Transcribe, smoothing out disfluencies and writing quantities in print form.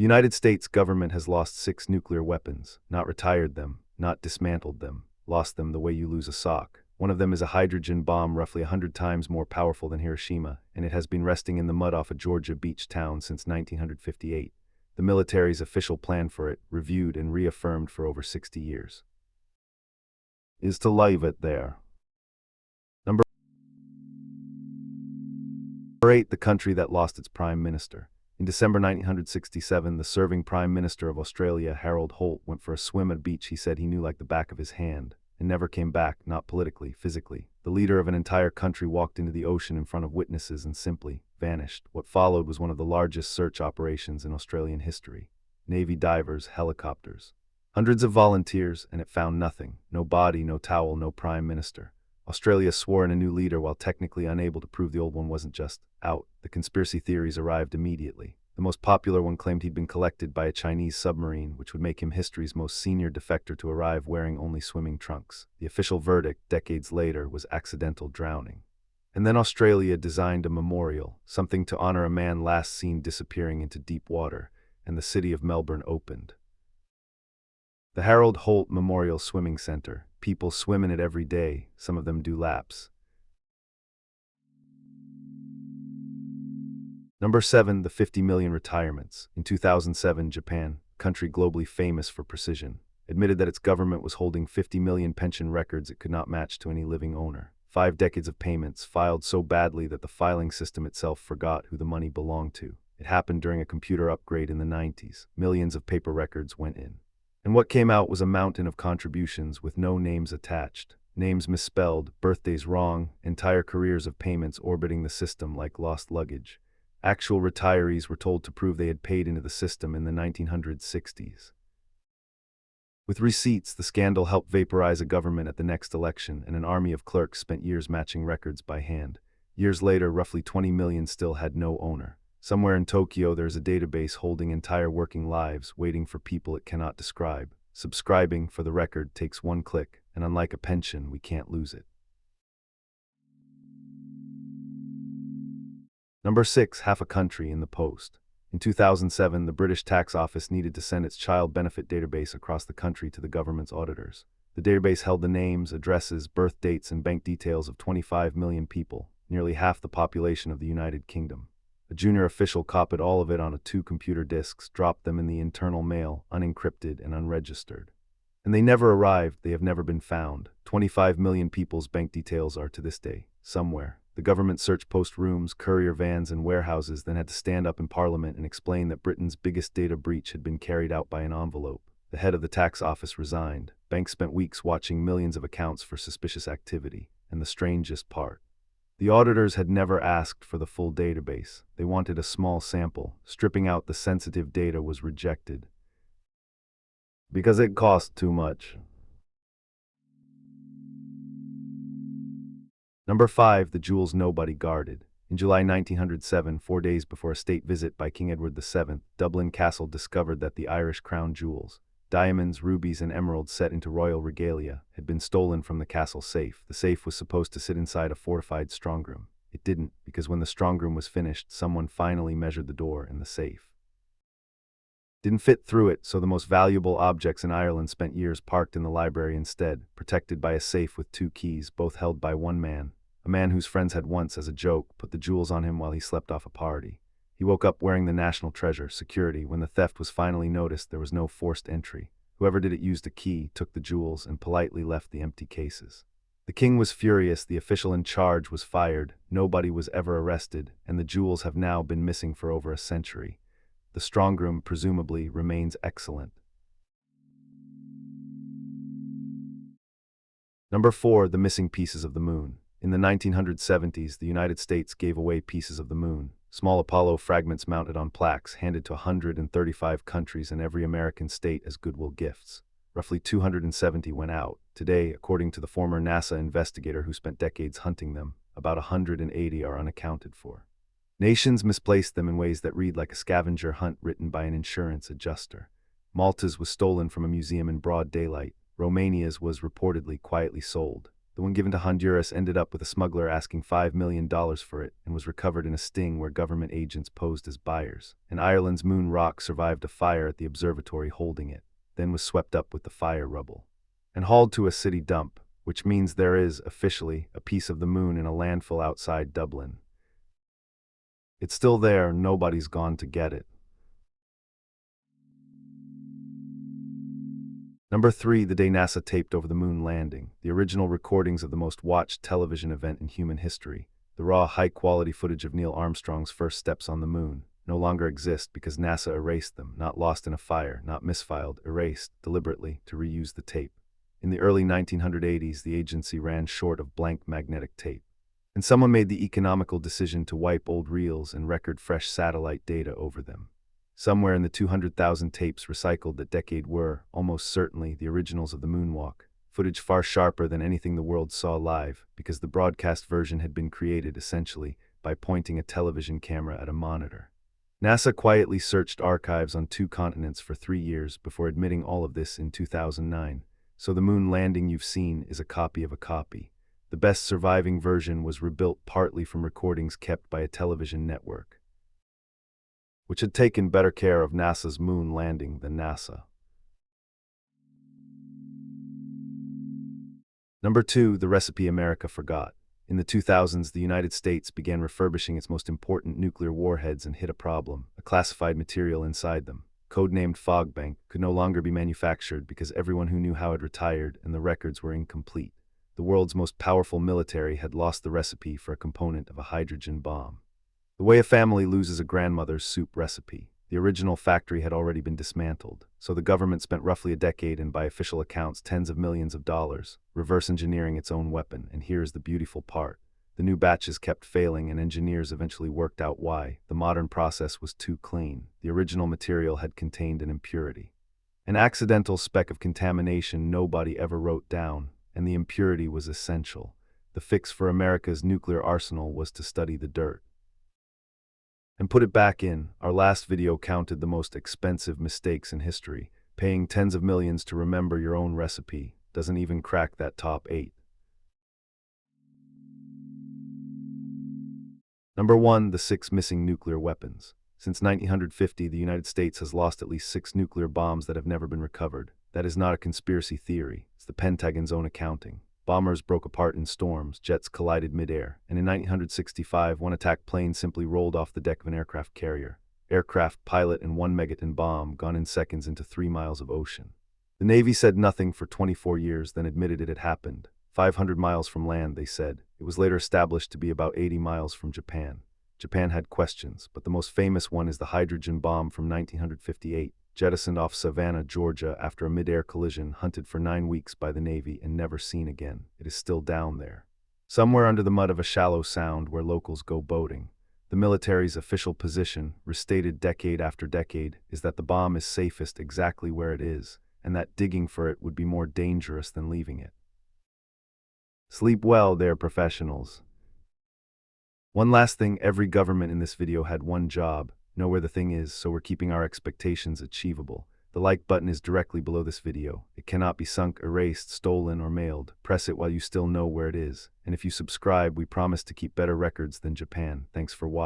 United States government has lost 6 nuclear weapons, not retired them, not dismantled them, lost them the way you lose a sock. One of them is a hydrogen bomb roughly 100 times more powerful than Hiroshima, and it has been resting in the mud off a Georgia beach town since 1958. The military's official plan for it, reviewed and reaffirmed for over 60 years, is to leave it there. Number 8. The country that lost its prime minister. In December 1967, the serving Prime Minister of Australia, Harold Holt, went for a swim at a beach he said he knew like the back of his hand, and never came back, not politically, physically. The leader of an entire country walked into the ocean in front of witnesses and simply vanished. What followed was one of the largest search operations in Australian history. Navy divers, helicopters, hundreds of volunteers, and it found nothing. No body, no towel, no Prime Minister. Australia swore in a new leader while technically unable to prove the old one wasn't just out. The conspiracy theories arrived immediately. The most popular one claimed he'd been collected by a Chinese submarine, which would make him history's most senior defector to arrive wearing only swimming trunks. The official verdict, decades later, was accidental drowning. And then Australia designed a memorial, something to honor a man last seen disappearing into deep water, and the city of Melbourne opened. The Harold Holt Memorial Swimming Centre. People swim in it every day, some of them do laps. Number 7. The 50 million retirements. In 2007, Japan, country globally famous for precision, admitted that its government was holding 50 million pension records it could not match to any living owner. 5 decades of payments, filed so badly that the filing system itself forgot who the money belonged to. It happened during a computer upgrade in the 90s. Millions of paper records went in. And what came out was a mountain of contributions with no names attached. Names misspelled, birthdays wrong, entire careers of payments orbiting the system like lost luggage. Actual retirees were told to prove they had paid into the system in the 1960s. With receipts, the scandal helped vaporize a government at the next election, and an army of clerks spent years matching records by hand. Years later, roughly 20 million still had no owner. Somewhere in Tokyo, there's a database holding entire working lives, waiting for people it cannot describe. Subscribing, for the record, takes 1 click, and unlike a pension, we can't lose it. Number 6. Half a country in the post. In 2007, the British Tax Office needed to send its child benefit database across the country to the government's auditors. The database held the names, addresses, birth dates, and bank details of 25 million people, nearly half the population of the United Kingdom. A junior official copied all of it onto 2 computer disks, dropped them in the internal mail, unencrypted and unregistered. And they never arrived, they have never been found. 25 million people's bank details are to this day, somewhere. The government searched post rooms, courier vans, and warehouses, then had to stand up in Parliament and explain that Britain's biggest data breach had been carried out by an envelope. The head of the tax office resigned. Banks spent weeks watching millions of accounts for suspicious activity. And the strangest part, the auditors had never asked for the full database. They wanted a small sample. Stripping out the sensitive data was rejected because it cost too much. Number 5. The jewels nobody guarded. In July 1907, 4 days before a state visit by King Edward VII, Dublin Castle discovered that the Irish crown jewels, diamonds, rubies, and emeralds set into royal regalia, had been stolen from the castle safe. The safe was supposed to sit inside a fortified strongroom. It didn't, because when the strongroom was finished, someone finally measured the door in the safe. Didn't fit through it, so the most valuable objects in Ireland spent years parked in the library instead, protected by a safe with 2 keys, both held by one man. A man whose friends had once, as a joke, put the jewels on him while he slept off a party. He woke up wearing the national treasure, security. When the theft was finally noticed, there was no forced entry. Whoever did it used a key, took the jewels, and politely left the empty cases. The king was furious, the official in charge was fired, nobody was ever arrested, and the jewels have now been missing for over a century. The strongroom, presumably, remains excellent. Number 4. The missing pieces of the moon. In the 1970s, the United States gave away pieces of the moon, small Apollo fragments mounted on plaques handed to 135 countries and every American state as goodwill gifts. Roughly 270 went out. Today, according to the former NASA investigator who spent decades hunting them, about 180 are unaccounted for. Nations misplaced them in ways that read like a scavenger hunt written by an insurance adjuster. Malta's was stolen from a museum in broad daylight. Romania's was reportedly quietly sold. The one given to Honduras ended up with a smuggler asking $5 million for it and was recovered in a sting where government agents posed as buyers. And Ireland's moon rock survived a fire at the observatory holding it, then was swept up with the fire rubble and hauled to a city dump, which means there is, officially, a piece of the moon in a landfill outside Dublin. It's still there, nobody's gone to get it. Number 3, the day NASA taped over the moon landing, the original recordings of the most watched television event in human history. The raw, high-quality footage of Neil Armstrong's first steps on the moon no longer exist because NASA erased them, not lost in a fire, not misfiled, erased, deliberately, to reuse the tape. In the early 1980s, the agency ran short of blank magnetic tape. And someone made the economical decision to wipe old reels and record fresh satellite data over them. Somewhere in the 200,000 tapes recycled that decade were, almost certainly, the originals of the moonwalk, footage far sharper than anything the world saw live, because the broadcast version had been created, essentially, by pointing a television camera at a monitor. NASA quietly searched archives on 2 continents for 3 years before admitting all of this in 2009, so the moon landing you've seen is a copy of a copy. The best surviving version was rebuilt partly from recordings kept by a television network, which had taken better care of NASA's moon landing than NASA. Number 2, the recipe America forgot. In the 2000s, the United States began refurbishing its most important nuclear warheads and hit a problem. A classified material inside them, codenamed Fog Bank, could no longer be manufactured because everyone who knew how had retired and the records were incomplete. The world's most powerful military had lost the recipe for a component of a hydrogen bomb. The way a family loses a grandmother's soup recipe. The original factory had already been dismantled, so the government spent roughly a decade and, by official accounts, tens of millions of dollars, reverse engineering its own weapon. And here's the beautiful part. The new batches kept failing and engineers eventually worked out why. The modern process was too clean. The original material had contained an impurity. An accidental speck of contamination nobody ever wrote down, and the impurity was essential. The fix for America's nuclear arsenal was to study the dirt and put it back in. Our last video counted the most expensive mistakes in history. Paying tens of millions to remember your own recipe doesn't even crack that top 8. Number 1, the 6 missing nuclear weapons. Since 1950, the United States has lost at least 6 nuclear bombs that have never been recovered. That is not a conspiracy theory. It's the Pentagon's own accounting. Bombers broke apart in storms, jets collided midair, and in 1965, one attack plane simply rolled off the deck of an aircraft carrier. Aircraft, pilot, and 1 megaton bomb gone in seconds into 3 miles of ocean. The Navy said nothing for 24 years, then admitted it had happened. 500 miles from land, they said. It was later established to be about 80 miles from Japan. Japan had questions, but the most famous one is the hydrogen bomb from 1958. Jettisoned off Savannah, Georgia after a mid-air collision, hunted for 9 weeks by the Navy and never seen again. It is still down there, somewhere under the mud of a shallow sound where locals go boating. The military's official position, restated decade after decade, is that the bomb is safest exactly where it is, and that digging for it would be more dangerous than leaving it. Sleep well there, professionals. One last thing, every government in this video had one job: know where the thing is, so we're keeping our expectations achievable. The like button is directly below this video. It cannot be sunk, erased, stolen, or mailed. Press it while you still know where it is. And if you subscribe, we promise to keep better records than Japan. Thanks for watching.